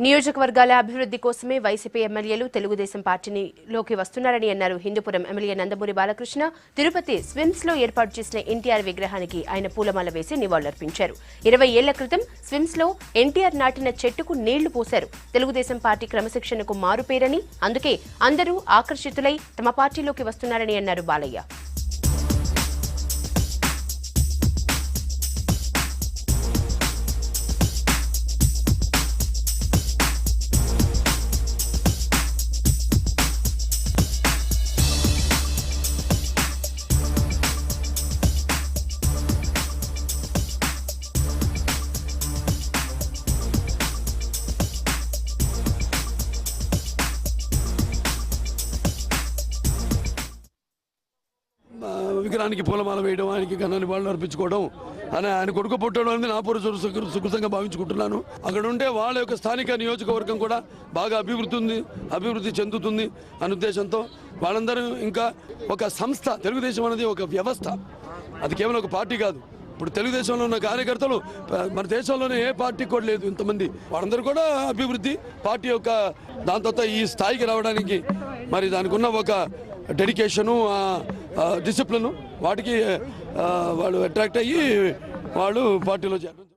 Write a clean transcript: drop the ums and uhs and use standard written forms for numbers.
నియోజకవర్గాల అభివృద్ధి కోసమే వైసీపీ ఎమ్మెల్యేలు తెలుగుదేశం పార్టీలోకి వస్తున్నారని అన్నారు. హిందూపురం ఎమ్మెల్యే నందమూరి బాలకృష్ణ తిరుపతి స్విమ్స్ లో ఏర్పాటు చేసిన ఎన్టీఆర్ విగ్రహానికి ఆయన పూలమాల వేసి నివాళులర్పించారు. 20 ఏళ్ల క్రితం స్విమ్స్ లో ఎన్టీఆర్ నాటిన చెట్టుకు నీళ్లు పోశారు. తెలుగుదేశం పార్టీ క్రమశిక్షణకు మారుపేరని, అందుకే అందరూ ఆకర్షితులై తమ పార్టీలోకి వస్తున్నారని అన్నారు బాలయ్య. విగ్రహానికి పూలమాల వేయడం, ఆయనకి ఘనాన్ని వాళ్ళు అర్పించుకోవడం అని ఆయన కొడుకు పుట్టడం అనేది నా పూర్వ సుకృతంగా భావించుకుంటున్నాను. అక్కడ ఉంటే వాళ్ళ యొక్క స్థానిక నియోజకవర్గం కూడా బాగా అభివృద్ధి చెందుతుంది అనే ఉద్దేశంతో వాళ్ళందరూ ఇంకా ఒక సంస్థ, తెలుగుదేశం అనేది ఒక వ్యవస్థ, అది కేవలం ఒక పార్టీ కాదు. ఇప్పుడు తెలుగుదేశంలో ఉన్న కార్యకర్తలు మన దేశంలోనే ఏ పార్టీ కూడా లేదు ఇంతమంది. వాళ్ళందరూ కూడా అభివృద్ధి పార్టీ యొక్క దాంతో ఈ స్థాయికి రావడానికి మరి దానికి ఉన్న ఒక డెడికేషను, డిసిప్లిన్, వాటికి వాళ్ళు అట్రాక్ట్ అయ్యి వాళ్ళు పార్టీలో చేరారు.